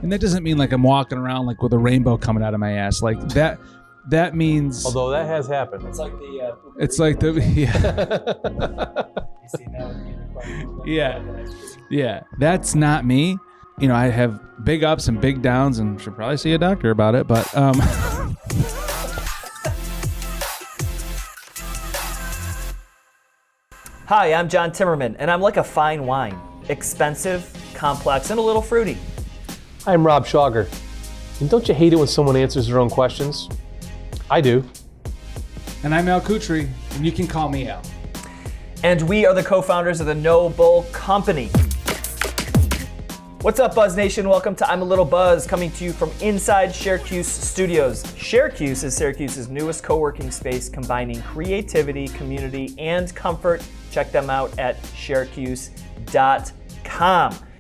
And that doesn't mean like I'm walking around like with a rainbow coming out of my ass. Like that means. Although that has happened. It's like the yeah. That's not me. You know, I have big ups and big downs, and should probably see a doctor about it. But Hi, I'm John Timmerman, and I'm like a fine wine. Expensive, complex, and a little fruity. I'm Rob Schauger. And don't you hate it when someone answers their own questions? I do. And I'm Al Kutri, and you can call me Al. And we are the co-founders of the No Bull Company. What's up, Buzz Nation? Welcome to I'm a Little Buzz, coming to you from inside Syracuse Studios. Syracuse is Syracuse's newest co-working space, combining creativity, community, and comfort. Check them out at syracuse.com.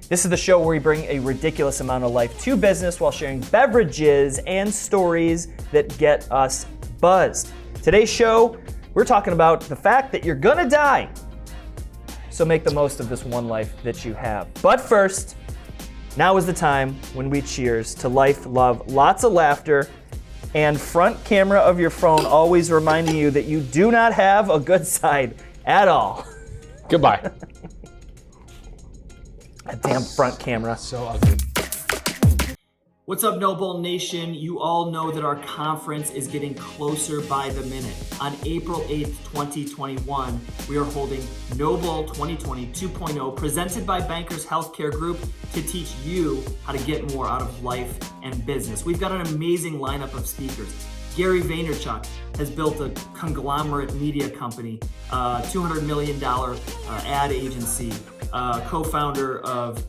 This is the show where we bring a ridiculous amount of life to business while sharing beverages and stories that get us buzzed. Today's show, we're talking about the fact that you're gonna die. So make the most of this one life that you have. But first, now is the time when we cheers to life, love, lots of laughter, and front camera of your phone always reminding you that you do not have a good side at all. Goodbye. That damn front camera. So ugly. What's up, No Bull Nation? You all know that our conference is getting closer by the minute. On April 8th, 2021, we are holding No Bull 2020 2.0, presented by Bankers Healthcare Group, to teach you how to get more out of life and business. We've got an amazing lineup of speakers. Gary Vaynerchuk has built a conglomerate media company, $200 million ad agency, co-founder of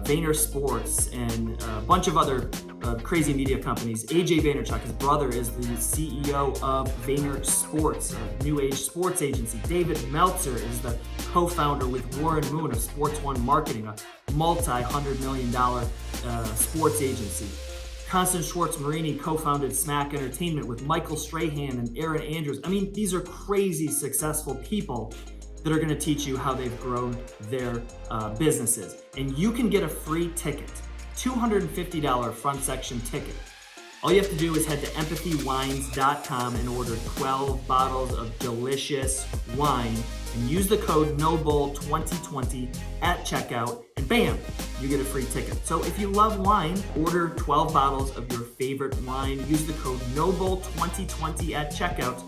Vayner Sports and a bunch of other crazy media companies. AJ Vaynerchuk, his brother, is the CEO of Vayner Sports, a new age sports agency. David Meltzer is the co-founder with Warren Moon of Sports One Marketing, a multi-$100 million sports agency. Constance Schwartz-Marini co-founded Smack Entertainment with Michael Strahan and Aaron Andrews. I mean, these are crazy successful people that are gonna teach you how they've grown their businesses. And you can get a free ticket, $250 front section ticket. All you have to do is head to empathywines.com and order 12 bottles of delicious wine and use the code NOBULL2020 at checkout, and bam, you get a free ticket. So if you love wine, order 12 bottles of your favorite wine, use the code NOBULL2020 at checkout,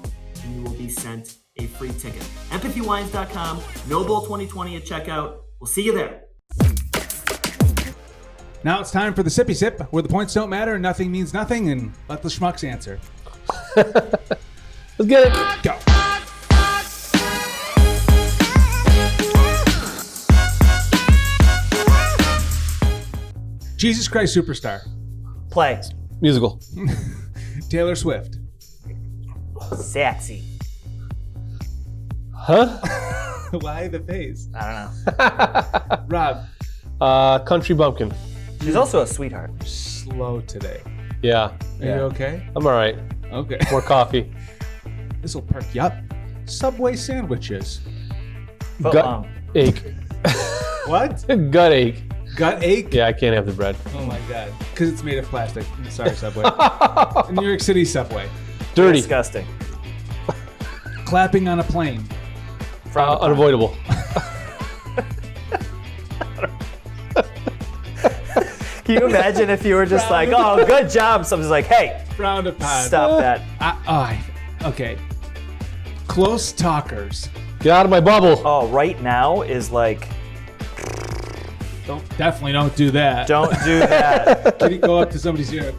and you will be sent a free ticket. empathywines.com, NOBULL2020 at checkout. We'll see you there. Now it's time for the Sippy Sip, where the points don't matter, nothing means nothing, and let the schmucks answer. Let's get it. Go. Jesus Christ Superstar. Play. Musical. Taylor Swift. Sexy. Huh? Why the face? I don't Rob. Country Bumpkin. know. She's also a sweetheart. Slow today. Yeah. Are you okay? I'm all right. Okay. More coffee. This will perk you up. Subway sandwiches. Foot Gut long. ache. What? Gut ache. Gut ache? Yeah, I can't have the bread. Oh my God. Because it's made of plastic. Sorry, Subway. New York City Subway. Dirty. Disgusting. Clapping on a plane. Unavoidable. Can you imagine if you were just like, oh, good job? Someone's like, hey, Frowned upon. stop that. Okay. Close talkers. Get out of my bubble. Oh, right now is like, Definitely don't do that. don't do that. Can you go up to somebody's ear?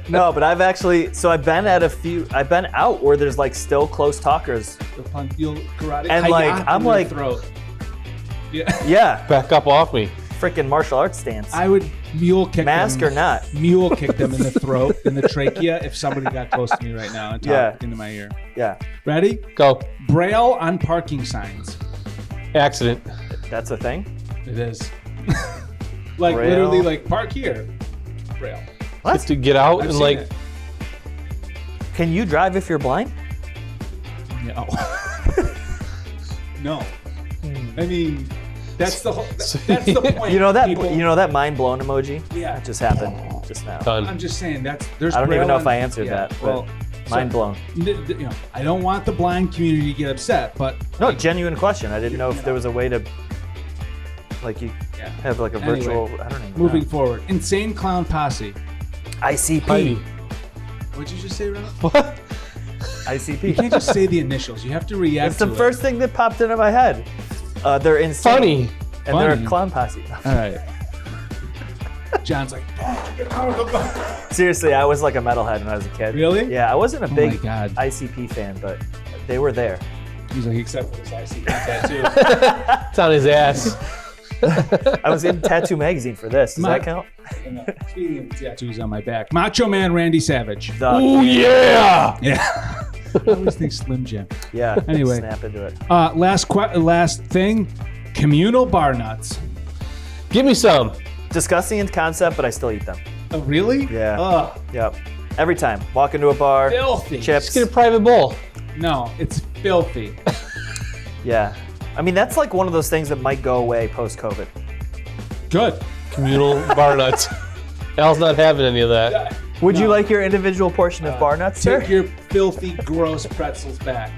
No, but I've actually, so I've been out where there's like still close talkers. You'll karate. And like, Hi-ya I'm in your like, throat. Yeah. yeah, Back up off me. freaking martial arts stance. I would mule kick Mask them. or not. Mule kick them in the throat, in the trachea, if somebody got close to me right now and talked into my ear. Yeah, Ready? Go. Braille on parking signs. Accident. that's a thing. It is. Like Braille. literally like park here. Braille. What? To get out I've and seen like it. Can you drive if you're blind? No. No. I mean, That's the point. You know that people. mind blown emoji? Yeah. That just happened just now. Done. I'm just saying I don't even know if I answered that. But Well, mind blown. I don't want the blind community to get upset, but No, genuine question. I didn't know if there was a way to, like, you have like a virtual. Anyway, I don't even moving know. forward, Insane Clown Posse. ICP. Heidi. What'd you just say, Rob? What? ICP. You can't just say the initials. You have to react It's to the it. first thing that popped into my head. They're insane. Funny. And they're Funny. a clown posse. All right. John's like, Seriously, I was like a metalhead when I was a kid. Really? Yeah, I wasn't a Oh big my God. ICP fan, but they were there. He's like, except for this IC tattoo. It's on his ass. I was in Tattoo Magazine for this. Does that count? Speaking of tattoos on my back, Macho Man Randy Savage. Oh yeah. Yeah. I always think Slim Jim. Yeah. Anyway. Snap into it. Last thing, communal bar nuts. Give me some. Disgusting in concept, but I still eat them. Oh, really? Yeah. Ugh, Yep. Every time. Walk into a bar. filthy. Chips. Just get a private bowl. No, it's filthy. Yeah. I mean, that's like one of those things that might go away post-COVID. Good. Communal bar nuts. Al's not having any of that. Would you like your individual portion of bar nuts, sir? Take your filthy, gross pretzels back.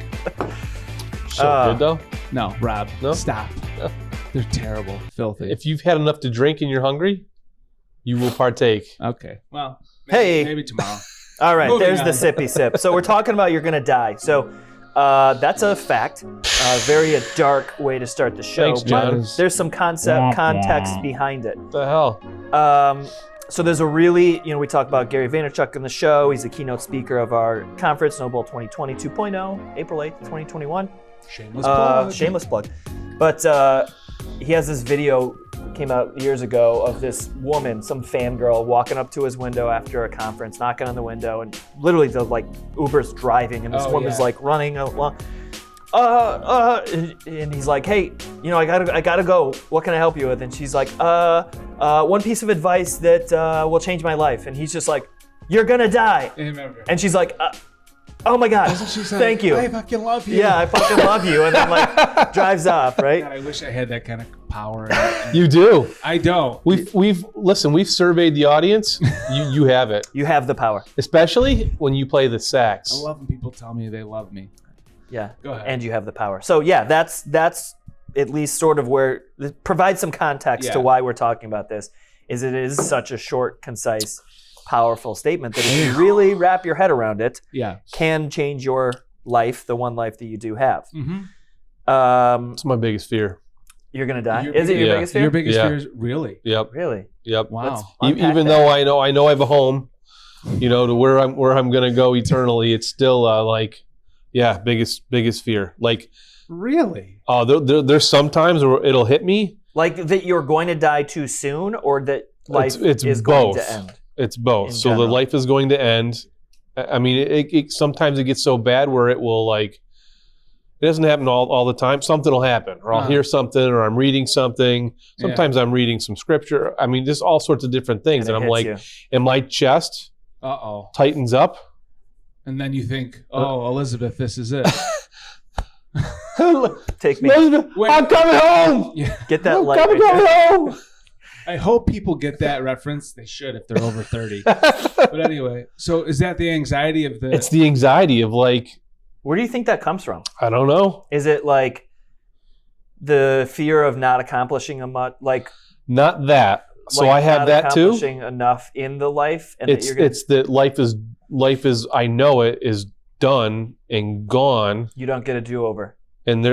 So good though. No, Rob. No? Stop. They're terrible. Filthy. If you've had enough to drink and you're hungry, you will partake. Okay. Well, Hey. maybe tomorrow. All right, Moving there's on. the sippy sip. So we're talking about you're gonna die. So that's a fact. Very a dark way to start the show. Thanks, John. But there's some context behind it. What the hell? So there's a really, we talk about Gary Vaynerchuk in the show. He's a keynote speaker of our conference, Noble 2020 2.0, April 8th, 2021. Shameless plug. Shameless plug. But he has this video, came out years ago, of this woman, some fangirl, walking up to his window after a conference, knocking on the window, and literally the Uber's driving, and this woman's yeah. running along. And he's like, hey, I gotta go. What can I help you with? And she's like, one piece of advice that will change my life. And he's just like, you're gonna die. I remember. And she's like, oh my God, She said, thank you. I fucking love you. Yeah, I fucking love you. And then drives off, right? God, I wish I had that kind of power. You do. I don't. We've surveyed the audience. You have it. You have the power. Especially when you play the sax. I love when people tell me they love me. Yeah. Go ahead. And you have the power. So yeah, that's at least sort of where it provides some context to Yeah. why we're talking about this. It is such a short, concise, powerful statement that if you really wrap your head around it, Yeah. can change your life, the one life that you do have. Mm-hmm. That's my biggest fear. You're gonna die. Your Is it your yeah. biggest fear? Your biggest Yeah. fear is really? Yep. Really? Yep. Wow. Unpack Even that. though I know I have a home, to where I'm gonna go eternally, it's still biggest fear. Really? There's sometimes where it'll hit me. Like that you're going to die too soon, or that life It's is both. going to end? It's both. In So the general. life is going to end. I mean, it sometimes it gets so bad where it will it doesn't happen all the time. Something will happen, or I'll hear something, or I'm reading something. Sometimes I'm reading some scripture. I mean, just all sorts of different things. And And it I'm like, hits and my chest Uh-oh. tightens up. And then you think, oh, Elizabeth, this is it. Take me. Elizabeth, Wait. I'm coming home. Yeah. Get that I'm light. coming right there. home. I hope people get that reference. They should if they're over 30. But anyway, so is that the anxiety of the... It's the anxiety of Where do you think that comes from? I don't know. Is it like the fear of not accomplishing Not that. So I have not that too. accomplishing enough in the life, and It's that you're gonna, it's that life is I know it is done and gone, you don't get a do-over. and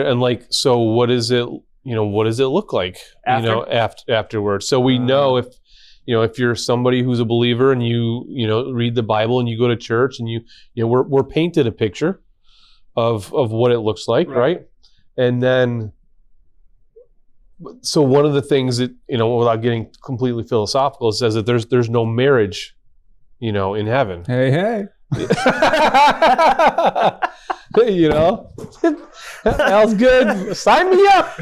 so what is it? What does it look like? After? Afterwards. So we know if you're somebody who's a believer and you read the Bible and you go to church and we're painted a picture of what it looks like, right? And then. So one of the things that, without getting completely philosophical, it says that there's no marriage, in heaven. Hey. Al's good. Sign me up.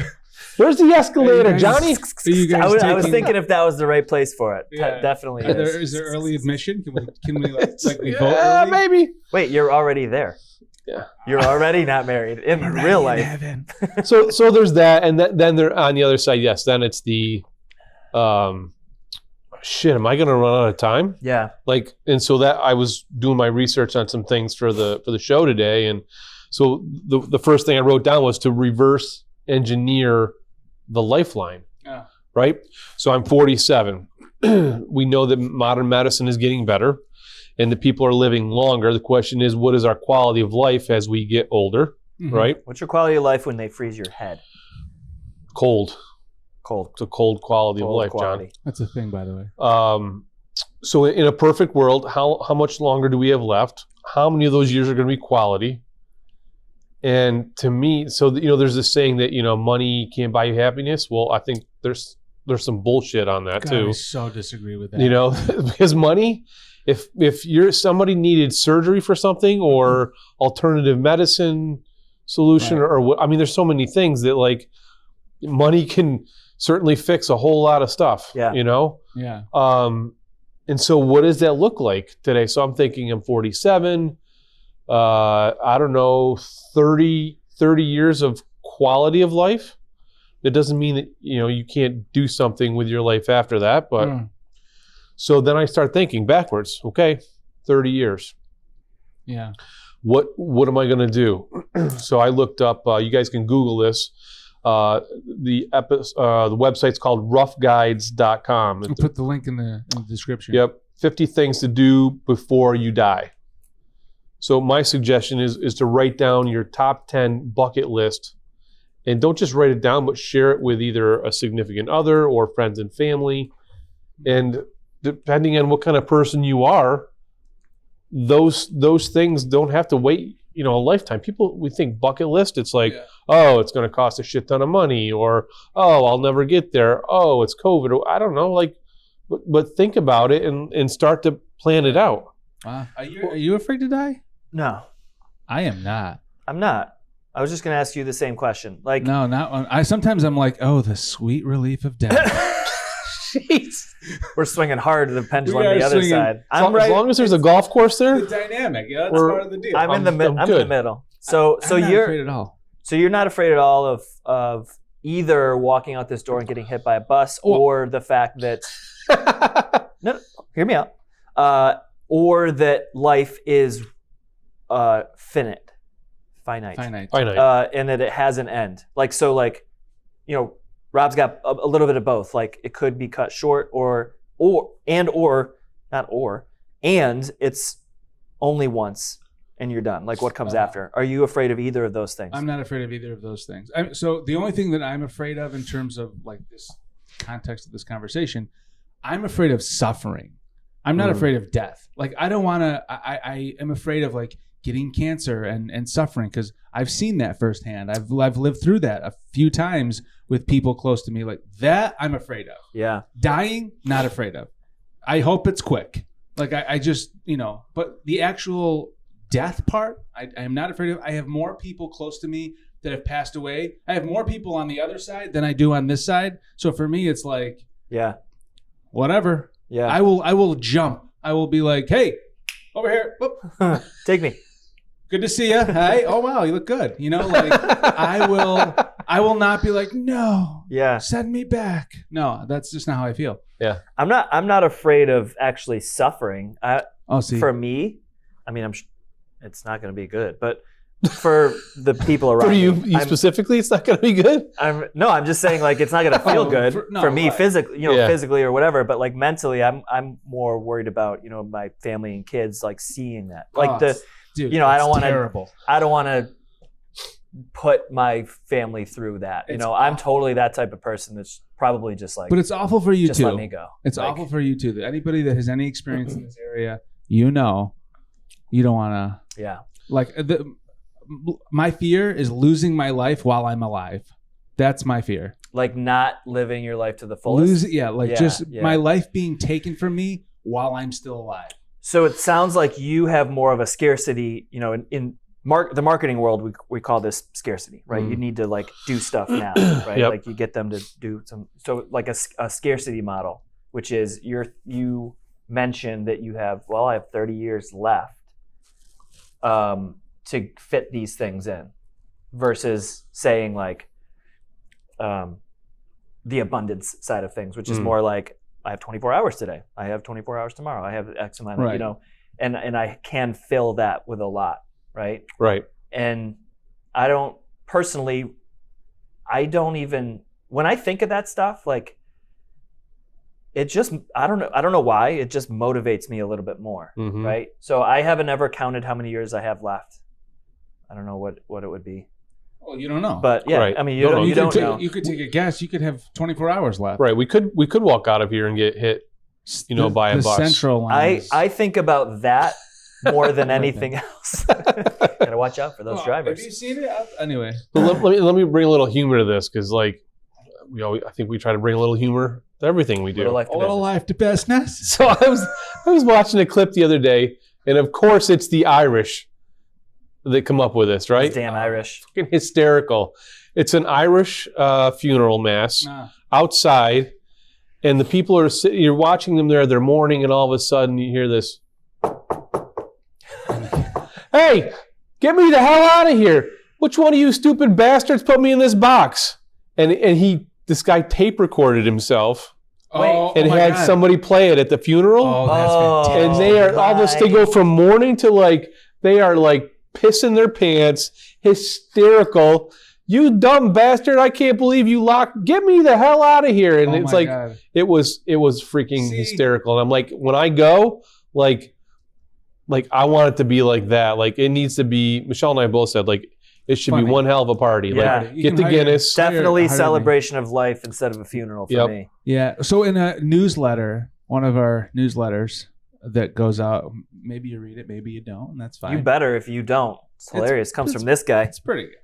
Where's the escalator, Hey, guys. Johnny? Are you guys I was taking- thinking if that was the right place for it. Yeah. Definitely Are is. is there early admission? Can we we vote Yeah, early? maybe. Wait, you're already there. Yeah. You're already not married in real life. So there's that, and then there on the other side, yes. Then it's the, shit. Am I going to run out of time? Yeah. Like, and so that I was doing my research on some things for the show today, and so the first thing I wrote down was to reverse engineer the lifeline. Yeah. Right. So I'm 47. We know that modern medicine is getting better, and the people are living longer. The question is, what is our quality of life as we get older? Mm-hmm. Right. What's your quality of life when they freeze your head? Cold. Cold. It's a cold quality of life, quality. John. That's a thing, by the way. So in a perfect world, how much longer do we have left? How many of those years are going to be quality? And to me, so there's this saying that money can't buy you happiness. Well, I think there's some bullshit on that God, too. I so disagree with that. Because money, if somebody needed surgery for something or alternative medicine solution, Right. there's so many things that like money can certainly fix a whole lot of stuff. Yeah. Yeah. And so what does that look like today? So I'm thinking I'm 47, I don't know, 30 years of quality of life. That doesn't mean that, you can't do something with your life after that. But so then I start thinking backwards. Okay, 30 years. Yeah. What am I going to do? So I looked up, you guys can Google this. The website's called roughguides.com. We'll put the link in the description. Yep. 50 things to do before you die. So my suggestion is to write down your top 10 bucket list, and don't just write it down, but share it with either a significant other or friends and family. And depending on what kind of person you are, those things don't have to wait, a lifetime. We think bucket list, it's like, oh, it's going to cost a shit ton of money, or, oh, I'll never get there. Oh, it's COVID. Or, I don't know. Like, but think about it and start to plan it out. Wow. Are you afraid to die? No, I am not. I'm not. I was just going to ask you the same question. Like, No, not. Sometimes I'm like, oh, the sweet relief of death. jeez, we're swinging hard to the pendulum We on are the other swinging. side. As long as there's a golf course there. The dynamic. Yeah, that's We're- part of the deal. I'm in the good. middle. So I'm not you're afraid at all. So you're not afraid at all of either walking out this door and getting hit by a bus, or the fact that no, hear me out, or that life is finite, Finite. and that it has an end. Rob's got a little bit of both. Like it could be cut short, and it's only once. And you're done. Like what comes after? Are you afraid of either of those things? I'm not afraid of either of those things. So the only thing that I'm afraid of in terms of like this context of this conversation, I'm afraid of suffering. I'm not afraid of death. Like I don't want to. I am afraid of like getting cancer and suffering because I've seen that firsthand. I've lived through that a few times with people close to me. Like that, I'm afraid of. Yeah. Dying, not afraid of. I hope it's quick. Like I just but the actual death part, I am not afraid of. I have more people close to me that have passed away. I have more people on the other side than I do on this side. So for me, it's like, whatever. Yeah. I will jump. I will be like, hey, over here. Whoop. Take me. Good to see you. Hey, oh wow, you look good. Like I will not be like, no. Yeah. Send me back. No, that's just not how I feel. Yeah. I'm not afraid of actually suffering. See. For me, it's not going to be good, but for the people around For you me, specifically, it's not going to be good. I'm just saying like it's not going to feel good for me physically, physically or whatever. But like mentally, I'm more worried about my family and kids like seeing that. Like dude, I don't want terrible. I don't want to put my family through that. I'm totally that type of person that's probably just like. But it's awful for you just too. Let me go. It's awful for you too. Anybody that has any experience in this area, you don't want to. Yeah. Like my fear is losing my life while I'm alive. That's my fear. Like not living your life to the fullest. My life being taken from me while I'm still alive. So it sounds like you have more of a scarcity, in the marketing world, we call this scarcity, right? You need to like do stuff now, right? Yep. Like you get them to do so like a scarcity model, which is you mentioned that you have, I have 30 years left. to fit these things in versus saying like the abundance side of things, which is more like I have 24 hours today. I have 24 hours tomorrow. I have X amount of, Right. you know, and I can fill that with a lot, right? Right. And I don't personally, when I think of that stuff, like it just, I don't know why, it just motivates me a little bit more, right? So I haven't ever counted how many years I have left. I don't know what it would be. Well, you don't know. But yeah, Right. I mean, No, no, you don't know. You could take a guess. You could have 24 hours left. Right. We could walk out of here and get hit, by a the bus. central line. I think about that more than anything else. Gotta watch out for those drivers. Have you seen it? Anyway. But let me bring a little humor to this, because like I think we try to bring a little humor to everything we do. Little life to business. life to business. So I was watching a clip the other day, and of course it's the Irish that come up with this, right? Those damn Irish. Fucking hysterical. It's an Irish funeral mass outside, and the people are sitting. You're watching them there. They're mourning, and all of a sudden you hear this. Hey, get me the hell out of here! Which one of you stupid bastards put me in this box? And this guy tape recorded himself and had somebody play it at the funeral. Oh, that's fantastic. And they are all this. They go from mourning to like they are like pissing their pants, hysterical. You dumb bastard! I can't believe you locked. Get me the hell out of here! And it's like God. it was freaking hysterical. And I'm like, when I go, like I want it to be like that. Like it needs to be. Michelle and I both said like it should be one hell of a party. Yeah. Like get the Guinness. Definitely celebration of life instead of a funeral for me. Yeah. So in a newsletter, one of our newsletters that goes out, maybe you read it, maybe you don't, and that's fine. You better if you don't. It's hilarious. Comes from this guy. It's pretty good.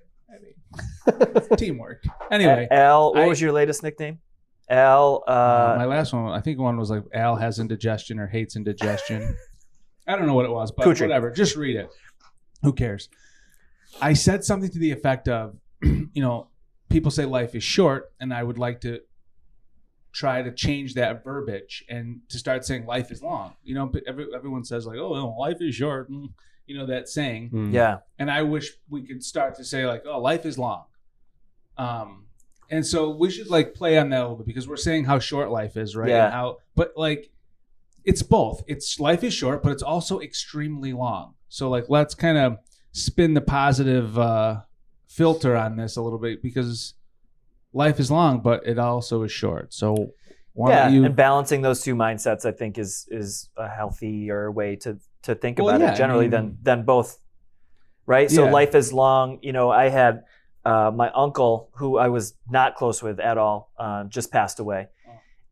It's teamwork. Anyway, Al, what was your latest nickname? Al. my last one, I think one was like Al has indigestion or hates indigestion. I don't know what it was, but whatever. Just read it. Who cares? I said something to the effect of, people say life is short, and I would like to try to change that verbiage and to start saying life is long. Everyone says like, oh, well, life is short. That saying. Yeah. And I wish we could start to say like, oh, life is long. And so we should like play on that a little bit because we're saying how short life is, right? Yeah. But like, it's both. It's life is short, but it's also extremely long. So like, let's kind of spin the positive filter on this a little bit because life is long, but it also is short. So and balancing those two mindsets, I think, is a healthier way to think about it generally than both, right? So life is long. I had my uncle, who I was not close with at all, just passed away.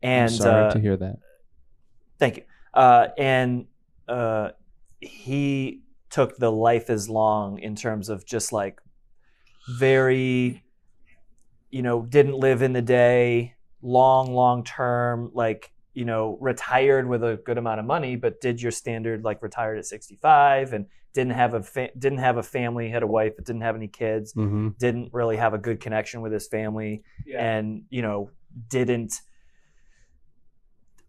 And I'm sorry to hear that. Thank you. And he took the life is long in terms of just like very, didn't live in the day, long term, like, retired with a good amount of money, but did your standard, like retired at 65 and didn't have a family, had a wife, but didn't have any kids, didn't really have a good connection with his family, and, didn't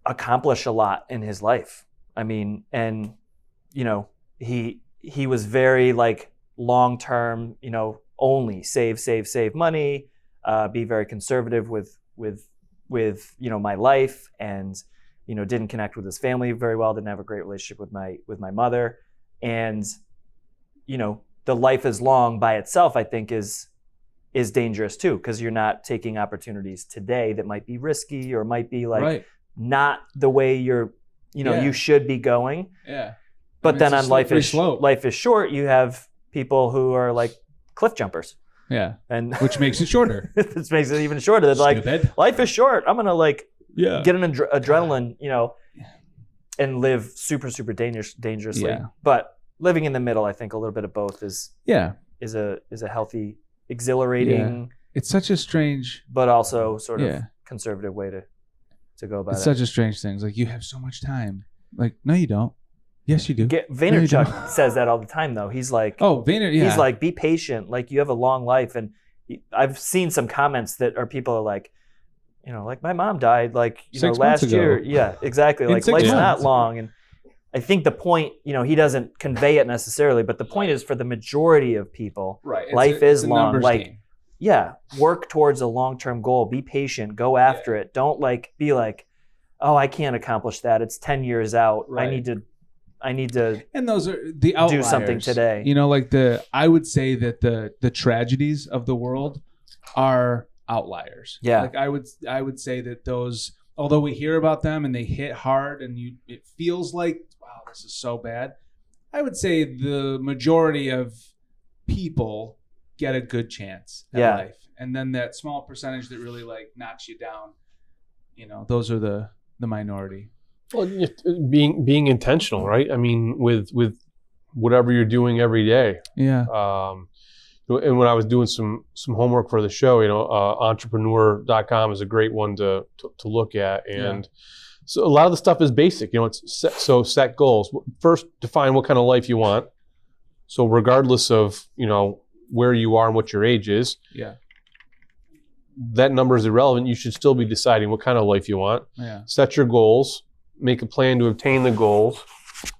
accomplish a lot in his life. I mean, and, he was very like long-term, only save money, be very conservative with my life, and didn't connect with his family very well, didn't have a great relationship with my mother, and the life is long by itself, I think is dangerous too, because you're not taking opportunities today that might be risky or might be like not the way you're you should be going. But then on life is short, you have people who are like cliff jumpers. Yeah. And which makes it shorter. This makes it even shorter. They're like, life is short. I'm gonna get an adrenaline, and live super, super dangerously. Yeah. But living in the middle, I think a little bit of both is a healthy, exhilarating. Yeah. It's such a strange, but also sort of conservative way to go about it. It's such a strange thing. It's like you have so much time. Like, no, you don't. Yes, you do. Vaynerchuk says that all the time, though. He's like, he's like, be patient. Like, you have a long life. And I've seen some comments that people are like, like my mom died like, last year. Yeah, exactly. Like life's not long. I think the point, he doesn't convey it necessarily, but the point is for the majority of people, right. Life is long. Like, game. yeah, work towards a long-term goal. Be patient. Go after it. Don't be like, oh, I can't accomplish that. It's 10 years out. Right. I need to. And those are the outliers. Do something today. I would say that the tragedies of the world are outliers. Yeah. Like I would say that those, although we hear about them and they hit hard and it feels like, wow, this is so bad. I would say the majority of people get a good chance at life. And then that small percentage that really like knocks you down, those are the minority. Well, being intentional, right? I mean, with whatever you're doing every day. Yeah. And when I was doing some homework for the show, entrepreneur.com is a great one to look at. And so a lot of the stuff is basic. It's set goals. First, define what kind of life you want. So regardless of, where you are and what your age is, that number is irrelevant. You should still be deciding what kind of life you want. Yeah. Set your goals. Make a plan to obtain the goals.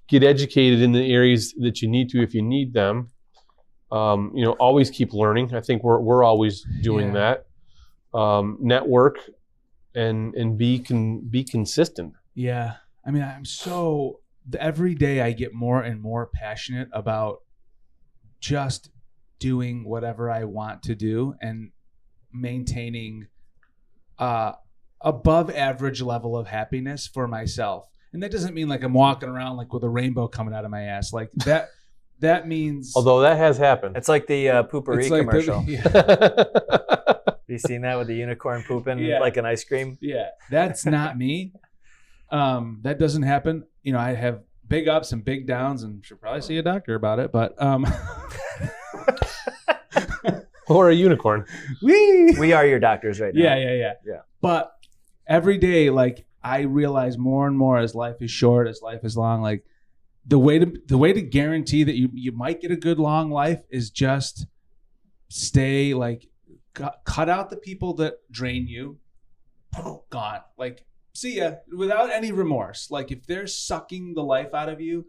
Get educated in the areas that you need to if you need them. Always keep learning. I think we're always doing that. Network and be consistent. Yeah. I mean, every day I get more and more passionate about just doing whatever I want to do and maintaining above average level of happiness for myself. And that doesn't mean like I'm walking around like with a rainbow coming out of my ass. Like that means. Although that has happened. It's like the poopery commercial. Have you seen that with the unicorn pooping like an ice cream? Yeah, that's not me. That doesn't happen. I have big ups and big downs, and should probably see a doctor about it. But or a unicorn. We are your doctors right now. Yeah. But every day, like I realize more and more as life is short, as life is long, like the way to guarantee that you might get a good long life is just stay like cut out the people that drain you. Gone. Like see ya without any remorse. Like if they're sucking the life out of you,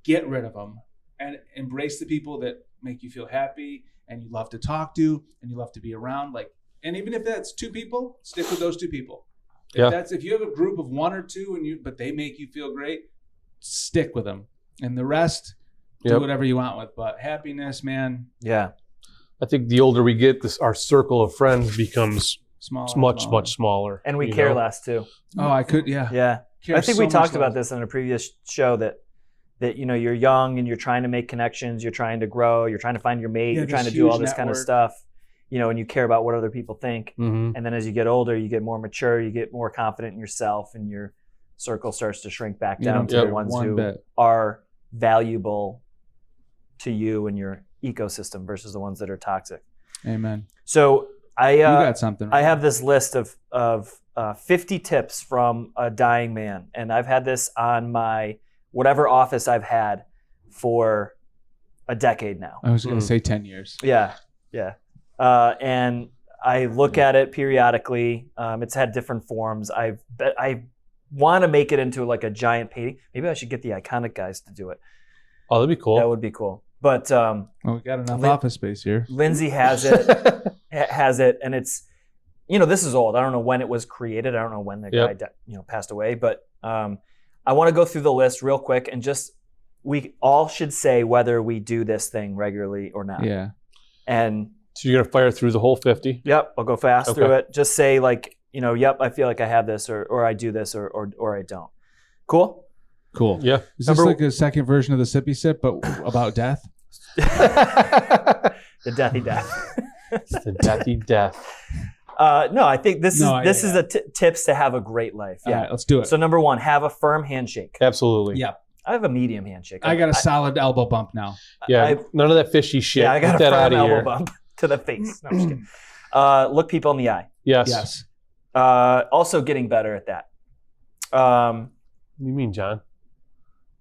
get rid of them and embrace the people that make you feel happy and you love to talk to and you love to be around. Like, and even if that's 2 people, stick with those 2 people. If you have a group of 1 or 2 but they make you feel great, stick with them. And the rest, do whatever you want with. But happiness, man. Yeah. I think the older we get, our circle of friends becomes much smaller. And we care less too. Oh, I could, yeah. Yeah. I think we talked about this in a previous show that you're young and you're trying to make connections, you're trying to grow, you're trying to find your mate, you're trying to do all this kind of stuff, and you care about what other people think. Mm-hmm. And then as you get older, you get more mature, you get more confident in yourself, and your circle starts to shrink back down to the ones who are valuable to you and your ecosystem versus the ones that are toxic. Amen. So you got something. Right? I have this list of 50 tips from a dying man, and I've had this on my whatever office I've had for a decade now. I was going to say 10 years. Yeah. And I look at it periodically. It's had different forms. I want to make it into like a giant painting. Maybe I should get the Iconic guys to do it. Oh, that'd be cool. That would be cool. But we got enough office space here. Lindsay has it, and it's, this is old. I don't know when it was created. I don't know when the guy passed away. But I want to go through the list real quick and we all should say whether we do this thing regularly or not. Yeah. And so you're gonna fire through the whole 50? Yep, I'll go fast through it. Just say like, yep, I feel like I have this, or I do this, or I don't. Cool. Yeah. Is this like a second version of the Sippy Sip, but about death? The deathy death. It's the deathy death. No, I think this is a tips to have a great life. Yeah, all right, let's do it. So number 1, have a firm handshake. Absolutely. Yeah. I have a medium handshake. I got a solid elbow bump now. Yeah, none of that fishy shit. Yeah, I got Get a that firm elbow here. bump to the face. No, I'm just kidding. Look people in the eye. Yes. Also getting better at that. What do you mean, John?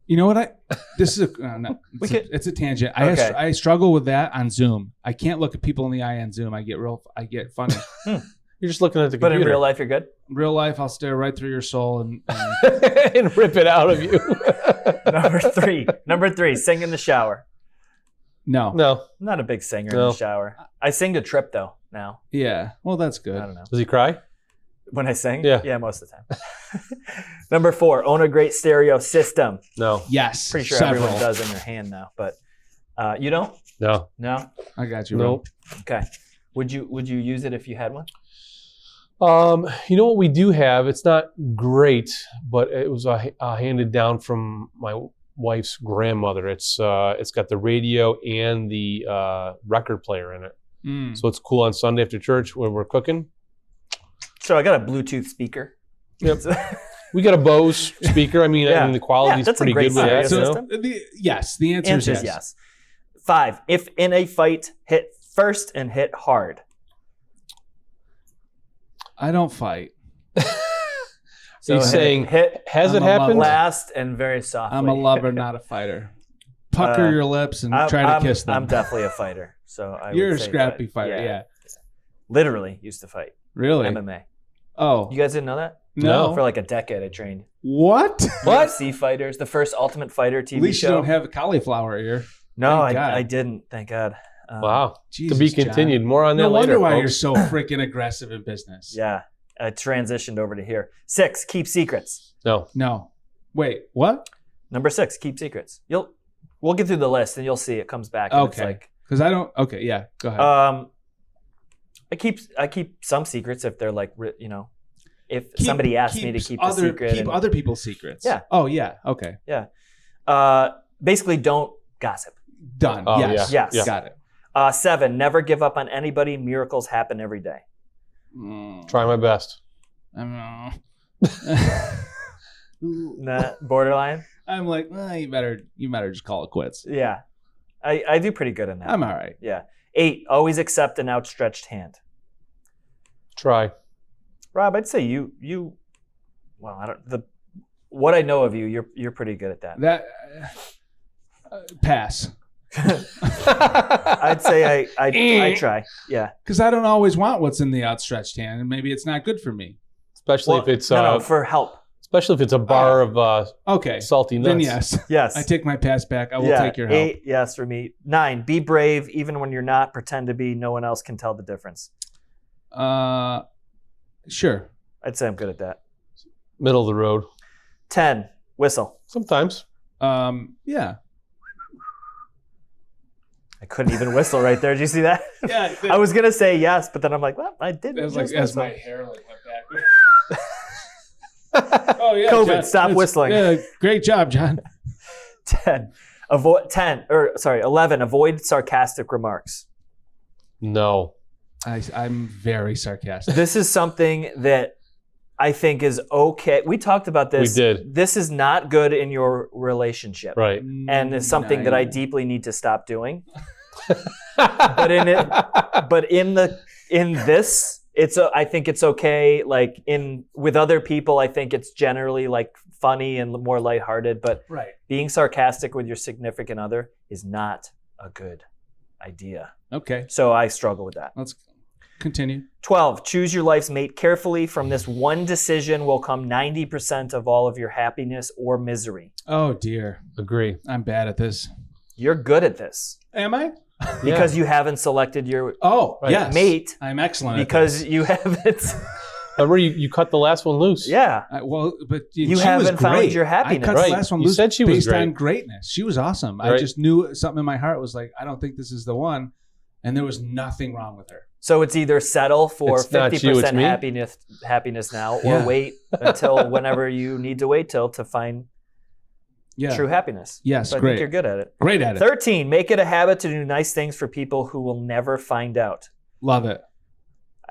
You know what? It's a tangent. I struggle with that on Zoom. I can't look at people in the eye on Zoom. I get funny. You're just looking at the computer. But in real life, you're good? Real life, I'll stare right through your soul and and rip it out of you. Number three, sing in the shower. no. No. I'm not a big singer in No. the shower. I sing to Trip though now. Yeah. Well, that's I good. don't know. Does he cry? When I sing? Yeah. Yeah, most of the time. Number 4, own a great stereo system. No. Yes. Pretty sure Several. everyone does in their hand now, but you don't? No. No? I got you. Nope. Okay. Would you use it if you had one? You know what we do have? It's not great, but it was handed down from my wife's grandmother. It's got the radio and the record player in it, Mm. so it's cool on Sunday after church when we're cooking. So I got a Bluetooth speaker. Yep. We got a Bose speaker. I mean, Yeah. the quality's that's a pretty great good with that. stereo You know? system. Yes. The answer is Answer yes. is yes. 5, if in a fight, hit first and hit hard. I don't fight. So He's saying, hit has I'm it a happened? last and very softly. I'm a lover, not a fighter. Pucker your lips and try to kiss them. I'm definitely a fighter. So You're would a say scrappy that, fighter. Yeah. Literally used to fight. Really? MMA. Oh. You guys didn't know that? No. For like a decade, I trained. What? UFC fighters, the first Ultimate Fighter TV At least show. you don't have a cauliflower ear. No, Thank God. I didn't. Thank God. Wow. Jesus, To be John. continued. More on that No later, wonder why folks. you're so freaking aggressive in business. Yeah, I transitioned over to here. 6, keep secrets. No. No. Wait, what? Number 6, keep secrets. We'll get through the list and you'll see it comes back. And Okay. Because I don't. Okay, yeah. Go ahead. I keep some secrets if they're like, if somebody asks me to keep a secret. Keep other people's secrets. Yeah. Oh, yeah. Okay. Basically, don't gossip. Done. Oh, yes. yeah. Yeah. Got it. 7, never give up on anybody. Miracles happen every day. Try my best. I'm Nah, borderline. I'm like, you better just call it quits. Yeah, I do pretty good in that. I'm all right. Yeah. 8, always accept an outstretched hand. Try. Rob, I'd say you. Well, what I know of you, you're pretty good at that. That pass. I'd say I try. Yeah. Because I don't always want what's in the outstretched hand, and maybe it's not good for me. Especially if it's for help. especially if it's a bar of Okay. salty nuts. Then yes. Yes. I take my pass back. I will take your help. 8, yes for me. 9, be brave even when you're not. Pretend to be. No one else can tell the difference. Sure. I'd say I'm good at that. Middle of the road. 10, whistle. Sometimes. Yeah. I couldn't even whistle right there. Did you see that? Yeah. I was gonna say yes, but then I'm like, well, I did. It was like just as whistle. my hair like went back. Oh yeah. COVID, John. stop whistling. Yeah. Great job, John. 11, avoid sarcastic remarks. No. I'm very sarcastic. This is something that I think is okay. We talked about this. We did. This is not good in your relationship. Right. And it's something that I deeply need to stop doing. But in this, I think it's okay. Like with other people, I think it's generally like funny and more lighthearted. But Right. being sarcastic with your significant other is not a good idea. Okay. So I struggle with that. Let's continue. 12, choose your life's mate carefully. From this one decision will come 90% of all of your happiness or misery. Oh dear. Agree. I'm bad at this. You're good at this Am I? because you haven't selected your Oh, yes. mate I'm excellent because at this. you haven't. Remember you cut the last one loose. Yeah. But You she haven't was found great. your happiness. I cut Right. the last one You loose said she was based great. on greatness. She was awesome. I Right. just knew something in my heart was like, I don't think this is the one. And there was nothing wrong with her. So it's either settle for It's not you, 50% it's me. happiness now, or Yeah. wait until whenever you need to wait till to find Yeah. true happiness. Yes, So I great. think you're good at it. Great at it. 13, make it a habit to do nice things for people who will never find out. Love it.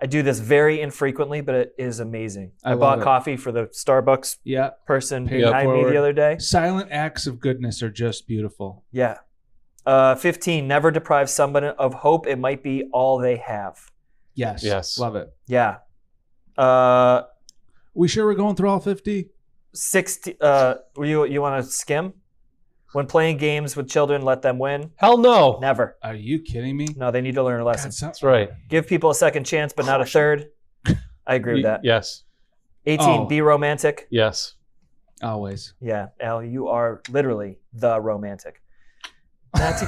I do this very infrequently, but it is amazing. I I bought love it. coffee for the Starbucks Yeah. person Pay it behind me forward. the other day. Silent acts of goodness are just beautiful. Yeah. 15, never deprive someone of hope. It might be all they have. Yes. Yes. Love it. Yeah. We sure we're going through all 50? 60, you want to skim? When playing games with children, let them win. Hell no. Never. Are you kidding me? No, they need to learn a lesson. God, That's right. Give people a second chance, but not a third. I agree with that. Yes. 18, Oh. be romantic. Yes. Always. Yeah, Al, you are literally the romantic.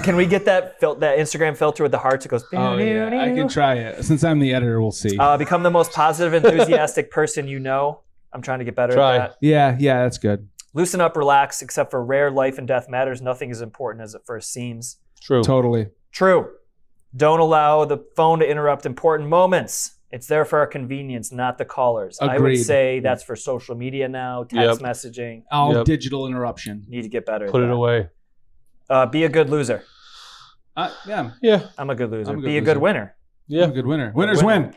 Can we get that Instagram filter with the hearts? It goes. Oh yeah, I can try it. Since I'm the editor, we'll see. Become the most positive, enthusiastic person you know. I'm trying to get better Try. at that. Yeah, that's good. Loosen up, relax. Except for rare life and death matters, nothing is important as it first seems. True. Totally. True. Don't allow the phone to interrupt important moments. It's there for our convenience, not the callers. I would Agreed. say that's for social media now, text messaging. All Yep. digital interruption. Need to get better at Put it that. away. Be a good loser. Yeah. I'm a good loser. I'm a good Be a good loser. winner. Yeah. I'm a good winner. Winners win.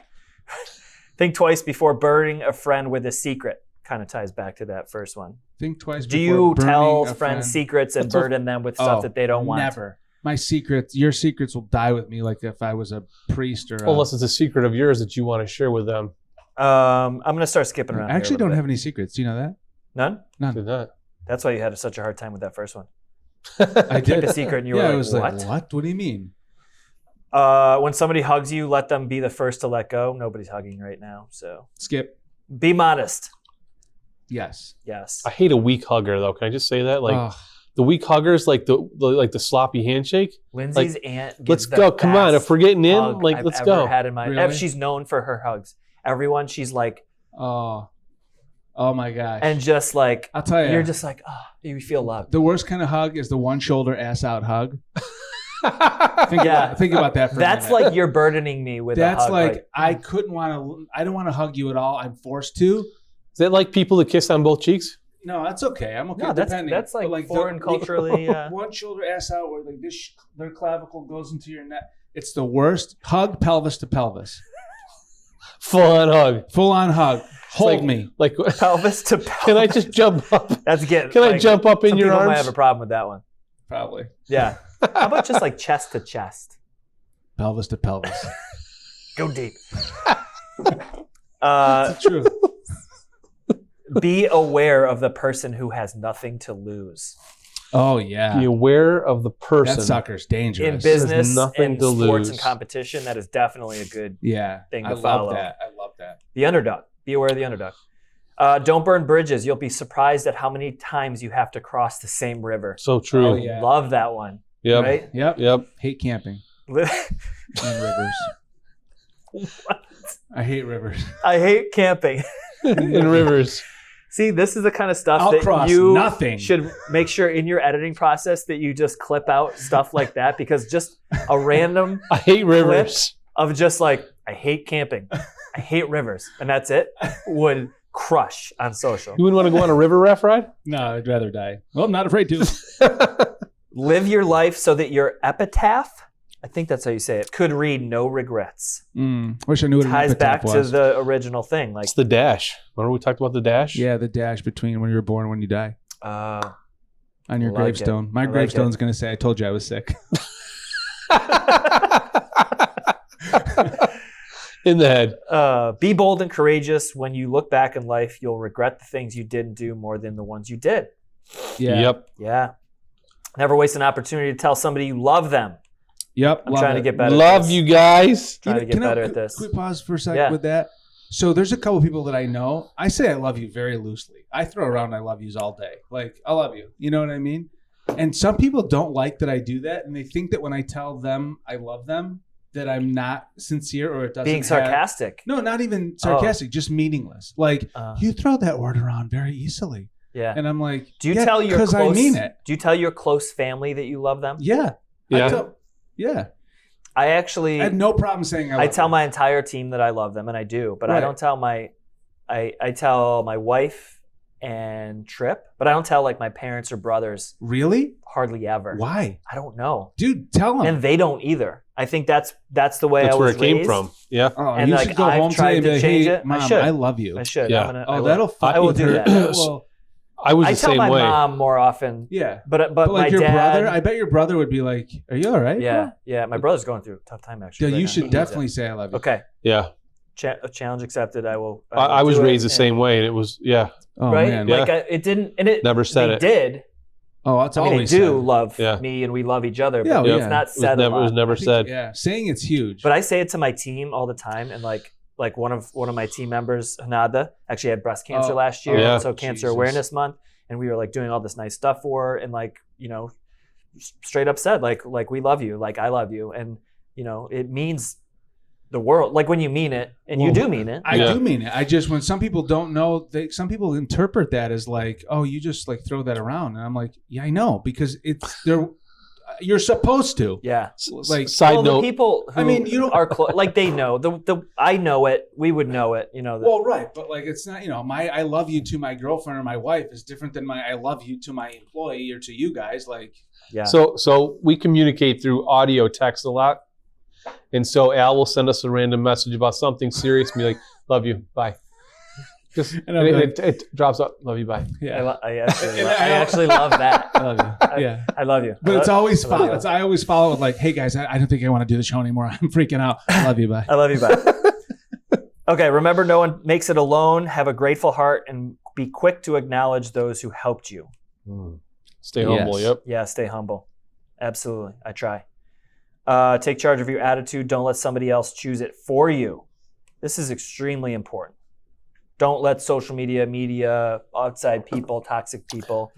Think twice before burning a friend with a secret. Kind of ties back to that first one. Think twice. Do before you burning tell a friends friend. secrets and burden them with stuff that they don't want? Never. My secrets, your secrets will die with me like if I was a priest or Unless it's a secret of yours that you want to share with them. I'm going to start skipping around. I actually don't have any secrets. Do you know that? None? Did not. That's why you had such a hard time with that first one. I Keep did. a secret and you I were was like, like, what? What do you mean? When somebody hugs you, let them be the first to let go. Nobody's hugging right now, so. Skip. Be modest. Yes. Yes. I hate a weak hugger though. Can I just say that? Like Ugh. the weak huggers, like the sloppy handshake. Lindsay's aunt gives Let's the go. Come on. best If we're getting in, hug like I've let's ever go. Had in my, Really? She's known for her hugs. Everyone, she's like, Oh my gosh. and just like, I'll tell you, you're just like, oh, you feel loved. the worst kind of hug is the one shoulder ass out hug. Think about that for a That's minute. like you're burdening me with That's a hug. like I don't want to hug you at all. I'm forced to. Is that like people that kiss on both cheeks? No, that's okay. I'm okay. No, that's- depending. that's like But foreign culturally, one shoulder ass out where like their clavicle goes into your neck. It's the worst. Hug pelvis to pelvis. Full on hug. Full on hug. Hold like- me. Like, pelvis to pelvis. can I just jump up? That's getting. Can I jump up in some your people arms? might have a problem with that one. Probably. Yeah. How about just like chest to chest? Pelvis to pelvis. Go deep. That's true. Be aware of the person who has nothing to lose. Oh yeah. Be aware of the person. That sucker's dangerous. In business, nothing in to sports lose. and competition, that is definitely a good Yeah. thing to I follow. love that. I love that. The underdog. Be aware of the underdog. Don't burn bridges. You'll be surprised at how many times you have to cross the same river. So true. Oh, yeah. Love that one. Yep. Right? Yep. Yep. Hate camping I and rivers. I hate rivers. hate camping. In rivers. See, this is the kind of stuff I'll that cross you nothing. should make sure in your editing process that you just clip out stuff like that, because just a random I hate rivers. of just like, I hate camping, I hate rivers, and that's it, would crush on social. You wouldn't want to go on a river raft ride? No, I'd rather die. Well, I'm not afraid to. Live your life so that your epitaph, I think that's how you say it, could read no regrets. Wish I knew what an Ties back epitaph to was. the original thing. Like, It's the dash. Remember we talked about the dash? Yeah, the dash between when you were born and when you die. On your I like gravestone. it. My I like gravestone's going to say, I told you I was sick. In the head. be bold and courageous. When you look back in life, you'll regret the things you didn't do more than the ones you did. Yeah. Yep. Yeah. Never waste an opportunity to tell somebody you love them. Yep. I'm love trying to it. get better. at Love this. you guys. Trying to get Can I- better at this. Quick pause for a second Yeah. with that. So there's a couple people that I know. I say I love you very loosely. I throw around I love yous all day. Like, I love you. You know what I mean? And some people don't like that I do that. And they think that when I tell them I love them, that I'm not sincere or it doesn't Being have- sarcastic. No, not even sarcastic, just meaningless. Like, you throw that word around very easily. Yeah. And I'm like, Do you yeah, tell your because close? I mean it. Do you tell your close family that you love them? Yeah. Yeah. Yeah. I actually. I had no problem saying I love I tell them. my entire team that I love them, and I do. But I Right. don't tell my. I tell my wife and Trip, but I don't tell like my parents or brothers. Really? Hardly ever. Why? I don't know. Dude, tell them. And they don't either. I think that's the way That's I where was it came raised. from. Yeah. Oh, And, you like, should go I've home tried today and to be like, change hey, it. I Mom, should. I love you. I should. Yeah. Oh, that'll fucking I will do hurt. that. Well, I was I the tell same my way. mom more often. yeah. But But like my your dad, brother, I bet your brother would be like, are you all right? Yeah, bro? yeah. My brother's going through a tough time actually. Yeah, right you now. He should needs definitely it. say I love you. Okay. Yeah. Challenge accepted. I will. I was do it. raised the And- same way, and it was, yeah. Oh, right? man. Yeah. Like it didn't, and it Never said they it. did. Oh, it's I mean, they always do said. love Yeah. me, and we love each other. Yeah, but yeah. it's not It was said never, a it was lot. never I think- said. Yeah, saying it's huge. But I say it to my team all the time, and like like one of my team members, Hanada, actually had breast cancer last year. yeah. So Cancer Jesus. Awareness Month. And we were like doing all this nice stuff for her and like, you know, straight up said like we love you, like I love you. And, you know, it means the world, like when you mean it, and you do mean it. I do mean it. I just, when some people don't know, some people interpret that as like, oh, you just like throw that around. And I'm like, yeah, I know, because you're supposed to. Yeah. Like, side note. The people who you don't are like they know I know it. We would know it. You know. Well, right, but like it's not. You know, my I love you to my girlfriend or my wife is different than my I love you to my employee or to you guys. Like, yeah. So we communicate through audio text a lot, and so Al will send us a random message about something serious and be like, "Love you, bye." And it drops up. Love you, bye. Yeah, I actually love that. I love you. Yeah, I love you. But it's always followed. I always follow with like, "Hey guys, I don't think I want to do the show anymore. I'm freaking out. I love you, bye." I love you, bye. Okay, remember, no one makes it alone. Have a grateful heart and be quick to acknowledge those who helped you. Stay humble. Yes. Yep. Yeah, stay humble. Absolutely, I try. Take charge of your attitude. Don't let somebody else choose it for you. This is extremely important. Don't let social media, outside people, toxic people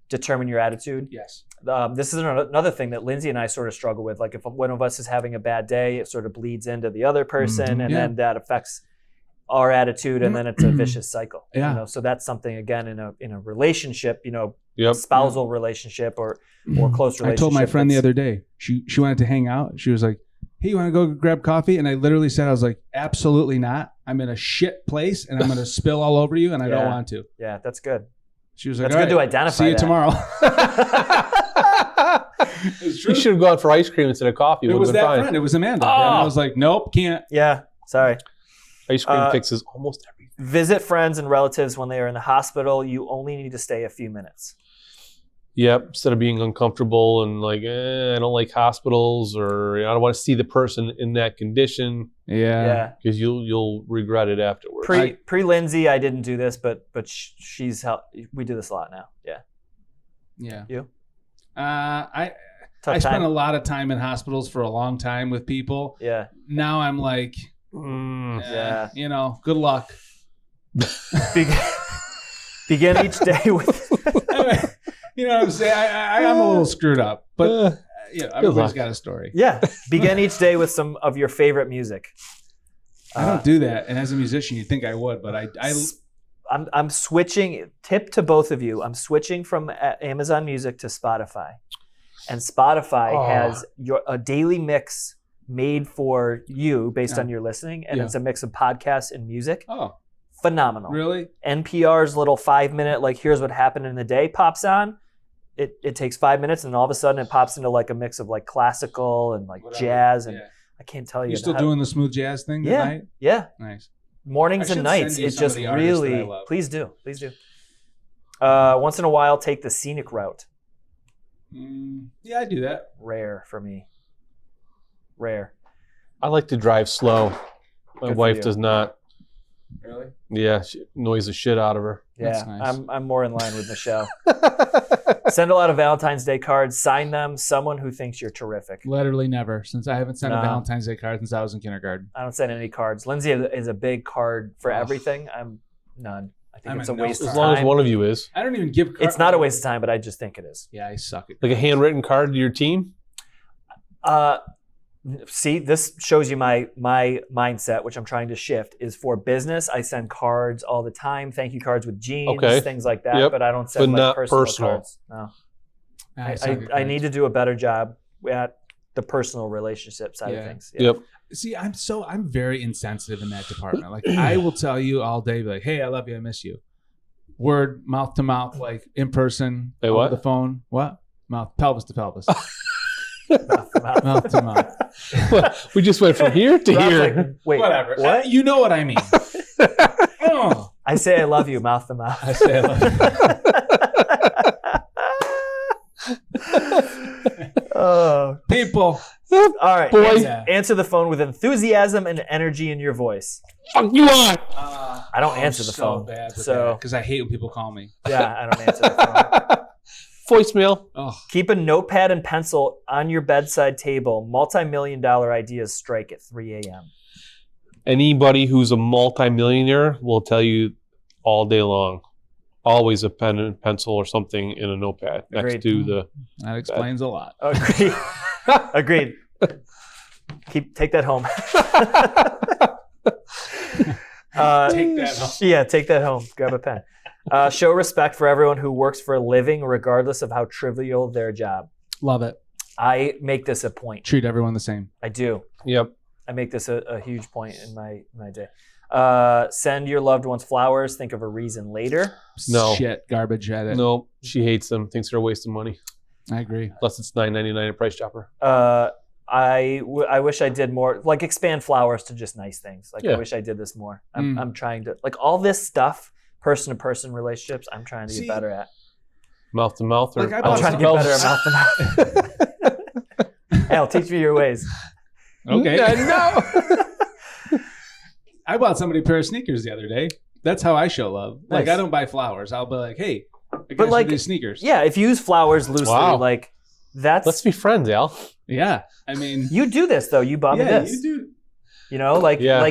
determine your attitude. Yes. This is another thing that Lindsay and I sort of struggle with. Like if one of us is having a bad day, it sort of bleeds into the other person, and then that affects our attitude, and then it's a vicious cycle. Yeah. You know, so that's something, again, in a relationship, you know, Yep. spousal relationship or close relationship. I told my friend the other day, she wanted to hang out. She was like, "Hey, you want to go grab coffee?" And I literally said, I was like, "Absolutely not. I'm in a shit place and I'm going to spill all over you and I don't want to." Yeah, that's good. She was like, "That's good to identify. See you tomorrow." You should have gone for ice cream instead of coffee. It was that fine. friend. It was Amanda. And I was like, "Nope, can't." Yeah, sorry. Ice cream fixes almost everything. Visit friends and relatives when they are in the hospital. You only need to stay a few minutes. Yep. Instead of being uncomfortable and like, I don't like hospitals, or I don't want to see the person in that condition. Yeah. Because you'll regret it afterwards. Pre Lindsay, I didn't do this, but she's helped. We do this a lot now. Yeah. Yeah. You? I Tough spent time? a lot of time in hospitals for a long time with people. Yeah. Now I'm like, yeah. you know, good luck. Begin each day with. You know what I'm saying? I'm a little screwed up, but everybody's got a story. Yeah. Begin each day with some of your favorite music. I don't do that, and as a musician, you'd think I would, but I'm switching. Tip to both of you. I'm switching from Amazon Music to Spotify, and Spotify has a daily mix made for you based on your listening, and it's a mix of podcasts and music. Oh, phenomenal! Really? NPR's little 5-minute, like, here's what happened in the day pops on. It takes 5 minutes, and all of a sudden it pops into like a mix of like classical and like jazz, and I can't tell you. You're still doing the smooth jazz thing at night? Yeah. Nice. Mornings and nights. It just really, please do. Once in a while, take the scenic route. Yeah, I do that. Rare for me. Rare. I like to drive slow. My wife does not. Really? Yeah, she annoys the shit out of her. Yeah, That's nice. I'm more in line with Michelle. Send a lot of Valentine's Day cards. Sign them. Someone who thinks you're terrific. Literally never, since I haven't sent a Valentine's Day card since I was in kindergarten. I don't send any cards. Lindsay is a big card for everything. I'm none. I think it's a waste of time. As long as one of you is. I don't even give cards. It's not a waste of time, but I just think it is. Yeah, I suck at like a handwritten card to your team? See, this shows you my mindset, which I'm trying to shift, is for business. I send cards all the time, thank you cards with jeans, things like that, but I don't send like personal cards. No. I need to do a better job at the personal relationship side of things. Yeah. Yep. See, I'm very insensitive in that department. Like, I will tell you all day, like, "Hey, I love you, I miss you." Word, mouth to mouth, like in person, over the phone. What? Mouth, pelvis to pelvis. Mouth to mouth. We just went from here to here. Like, wait, whatever. What? You know what I mean. I say I love you, mouth to mouth. I say I love you. People. All right. Boy. Answer the phone with enthusiasm and energy in your voice. Fuck you on. I don't answer the phone. Because I hate when people call me. Yeah, I don't answer the phone. Voicemail. Keep a notepad and pencil on your bedside table. Multi-million-dollar ideas strike at 3 a.m. Anybody who's a multimillionaire will tell you all day long. Always a pen and pencil or something in a notepad next to the. That explains a lot. Agreed. Agreed. Take that home. Take that home. Yeah, take that home. Grab a pen. Show respect for everyone who works for a living, regardless of how trivial their job. Love it. I make this a point. Treat everyone the same. I do. Yep. I make this a huge point in my day. Send your loved ones flowers. Think of a reason later. No. Shit, garbage at it. No, she hates them. Thinks they're a waste of money. I agree. Plus, it's $9.99 at Price Chopper. I wish I did more. Like expand flowers to just nice things. Like I wish I did this more. I'm trying to all this stuff, person to person relationships. I'm trying to get better at. Mouth to mouth, or Like, I'm trying to get better at mouth to mouth. Al, teach me your ways. Okay. No. I bought somebody a pair of sneakers the other day. That's how I show love. Like, Nice. I don't buy flowers. I'll be like, hey, I But got like, you these sneakers. Yeah, if you use flowers loosely, Wow. like that's. Let's be friends, Al. Yeah. I mean, You do this though. You bought me yeah, this. you do. You know, like Yeah.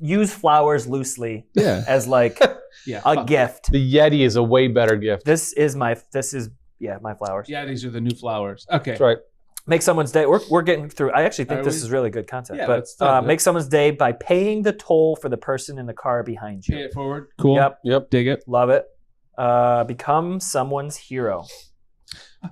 use flowers loosely Yeah. as like Yeah. a fuck. gift. The Yeti is a way better gift. This is my flowers. Yeah, these are the new flowers. Okay. That's right. Make someone's day. We're getting through. I actually think Are this we? is really good content. Yeah, but let's talk about it. make someone's day by paying the toll for the person in the car behind Pay you. it forward. Cool. Yep, Dig it. love it. Become someone's hero.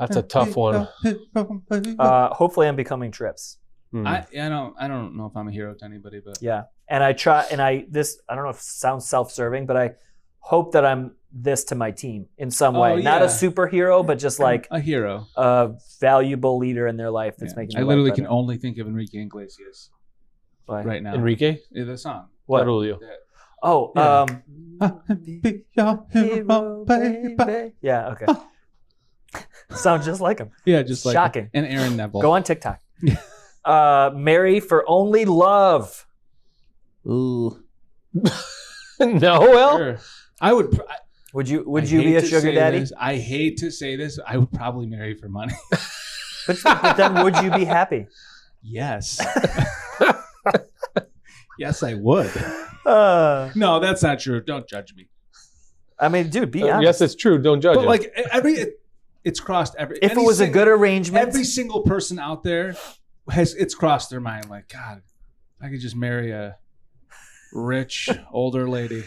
That's a tough one. Hopefully, I'm becoming Trips. I don't know if I'm a hero to anybody, but Yeah, and I try, and I don't know if it sounds self-serving, but I hope that I'm this to my team in some way. Not a yeah. superhero, but just like a hero. a valuable leader in their life that's Yeah. making. I their literally life can better. only think of Enrique Iglesias right now. Enrique? Yeah, the song. What? Julio. Oh, Yeah. Be your hero, baby. Yeah, okay. Sounds just like him. Yeah, just like Shocking. And Aaron Neville. Go on TikTok. Marry for only love. Ooh. No, well. Sure. I would. Would you I be hate a to sugar say daddy? this. I hate to say this. I would probably marry for money. But then would you be happy? Yes. Yes, I would. No, that's not true. Don't judge me. I mean, dude, be honest. Yes, it's true. Don't judge But him. like it's crossed every. If it any was a single- good arrangement, every single person out there it's crossed their mind. Like, God, I could just marry a rich older lady.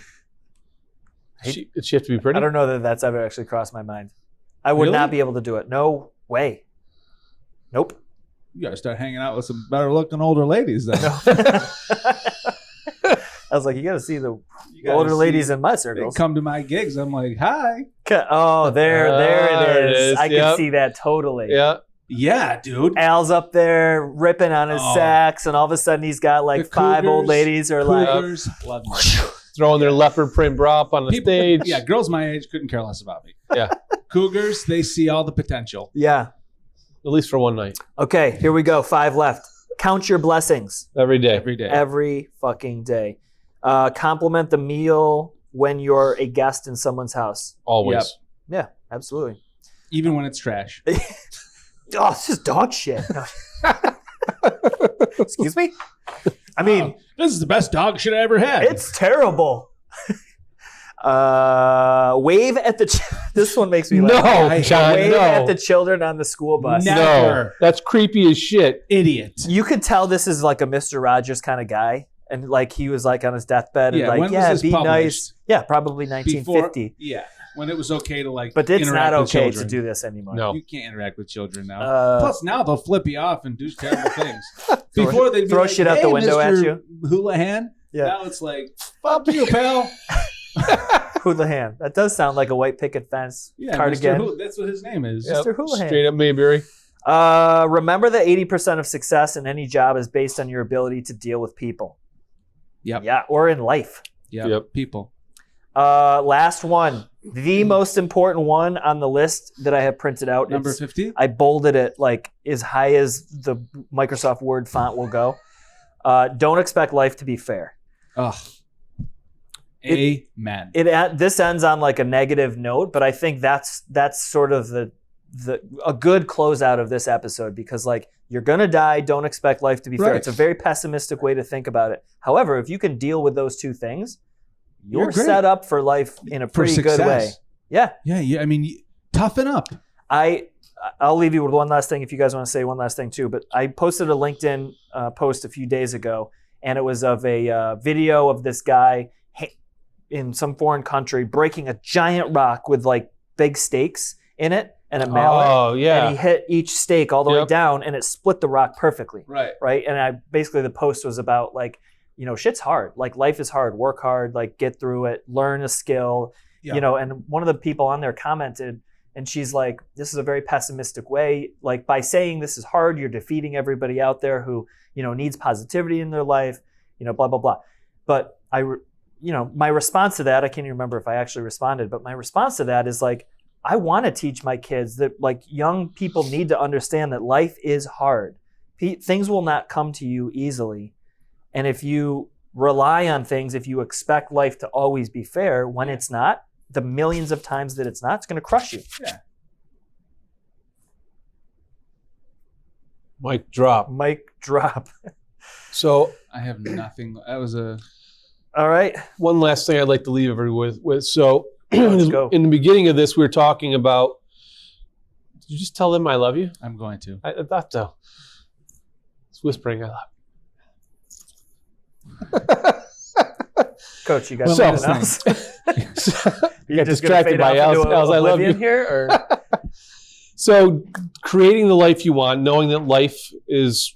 She have to be pretty? I don't know that that's ever actually crossed my mind. I would Really? not be able to do it. No way. Nope. You gotta start hanging out with some better looking older ladies then. I was like, you got to see the You gotta older see- ladies in my They circles. come to my gigs. I'm like, hi. Oh, there There it it is. is. I Yep. can see that totally. Yeah. Yeah, dude. Al's up there ripping on his Oh. sax, and all of a sudden he's got like The 5 old Cougars- ladies are like, Cougars love me. Throwing their leopard print bra up on the People- stage. Yeah, girls my age couldn't care less about me. Yeah. Cougars, they see all the potential. yeah. At least for one night. Okay, here we go. 5 left. Count your blessings Every day. Every day. every fucking day. Compliment the meal when you're a guest in someone's house. Always. Yeah, absolutely. Even when it's trash. Oh, it's just dog shit. No. Excuse me? I mean, This is the best dog shit I ever had. it's terrible. Wave at the. This one makes me laugh. No, John, Wave no. at the children on the school bus. No. No. Never. That's creepy as shit. Idiot. You could tell this is like a Mr. Rogers kind of guy, and like he was like on his deathbed, and Yeah, like, when was yeah, this be published? nice. Yeah, probably 1950. Yeah. When it was okay to like But it's interact not with okay to children. do this anymore. No. You can't interact with children now. Plus now they'll flip you off and do terrible things. Throw- Before they'd be throw like, shit out hey, the window at Mr. you. Houlihan. Yeah. Now it's like, fuck you, pal. Houlihan. That does sound like a white picket fence Yeah, cardigan. that's what his name is. Mr. Houlihan. Straight up Mayberry. Remember that 80% of success in any job is based on your ability to deal with people. Yep. Yeah, or in life. Yep. People. Last one. The most important one on the list that I have printed out. Number It's- 50. I bolded it like as high as the Microsoft Word font will go. Don't expect life to be fair. Ugh. Amen. This ends on like a negative note, but I think that's sort of the a good closeout of this episode, because like, you're gonna die. Don't expect life to be fair. Right. It's a very pessimistic way to think about it. However, if you can deal with those two things, you're great. set up for life in a pretty good way. Yeah. Yeah. I mean, toughen up. I'll leave you with one last thing if you guys want to say one last thing too. But I posted a LinkedIn post a few days ago, and it was of a video of this guy in some foreign country breaking a giant rock with like big stakes in it and a mallet. Oh, yeah. And he hit each stake all the way down, and it split the rock perfectly. Right. And basically the post was about like, shit's hard. Like, life is hard. Work hard. Like, get through it. Learn a skill. And one of the people on there commented, and she's like, this is a very pessimistic way. Like, by saying this is hard, you're defeating everybody out there who, needs positivity in their life, blah, blah, blah. But my response to that, I can't even remember if I actually responded, but my response to that is like, I want to teach my kids that like young people need to understand that life is hard. Things will not come to you easily. And if you rely on things, if you expect life to always be fair, when it's not, the millions of times that it's not, it's going to crush you. Yeah. Mic drop. So I have nothing. That was all right. One last thing I'd like to leave everyone with. So Let's go. In the beginning of this, we were talking about, did you just tell them I love you? I'm going to. I thought so. It's whispering, I love you. Coach, you got So- something else? I got distracted by Al's I love you. Here, or? So creating the life you want, knowing that life is,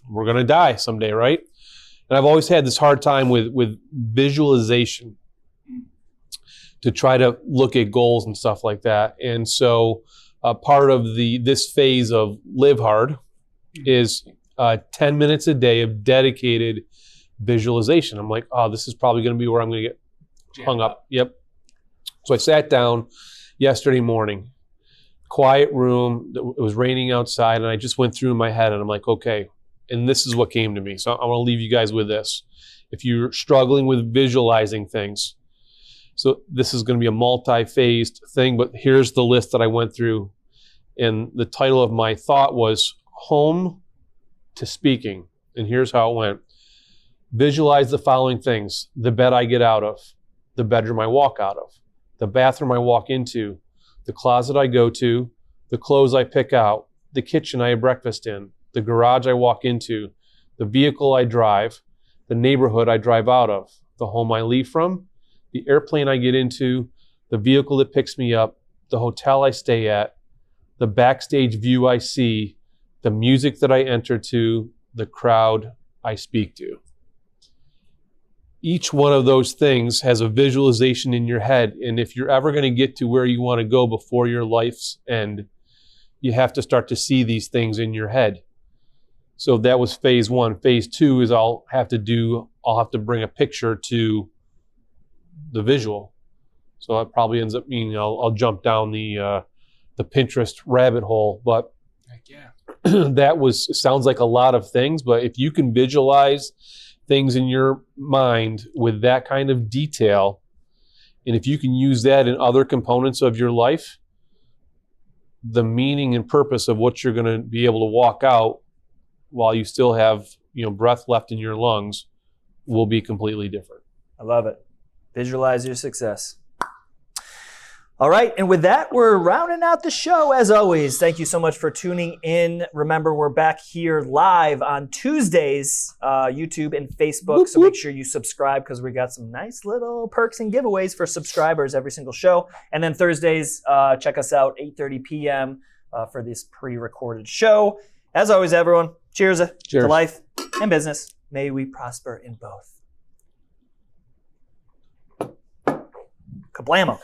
we're going to die someday, right? And I've always had this hard time with visualization to try to look at goals and stuff like that. And so part of this phase of live hard is 10 minutes a day of dedicated visualization. I'm like, oh, this is probably going to be where I'm going to get hung up. Yep. So I sat down yesterday morning, quiet room, it was raining outside, and I just went through in my head, and I'm like, okay, and this is what came to me. So I want to leave you guys with this. If you're struggling with visualizing things, so this is going to be a multi-phased thing, but here's the list that I went through. And the title of my thought was Home to Speaking. And here's how it went. Visualize the following things: the bed I get out of, the bedroom I walk out of, the bathroom I walk into, the closet I go to, the clothes I pick out, the kitchen I have breakfast in, the garage I walk into, the vehicle I drive, the neighborhood I drive out of, the home I leave from, the airplane I get into, the vehicle that picks me up, the hotel I stay at, the backstage view I see, the music that I enter to, the crowd I speak to. Each one of those things has a visualization in your head. And if you're ever going to get to where you want to go before your life's end, you have to start to see these things in your head. So that was phase one. Phase two is I'll have to bring a picture to the visual. So that probably ends up meaning I'll jump down the Pinterest rabbit hole. But Heck yeah. sounds like a lot of things, but if you can visualize things in your mind with that kind of detail, and if you can use that in other components of your life, the meaning and purpose of what you're going to be able to walk out while you still have breath left in your lungs will be completely different. I love it. Visualize your success. All right, and with that, we're rounding out the show as always. Thank you so much for tuning in. Remember, we're back here live on Tuesdays, YouTube and Facebook, so make sure you subscribe because we got some nice little perks and giveaways for subscribers every single show. And then Thursdays, check us out, 8:30 p.m. For this pre-recorded show. As always, everyone, cheers to life and business. May we prosper in both. Kablamo.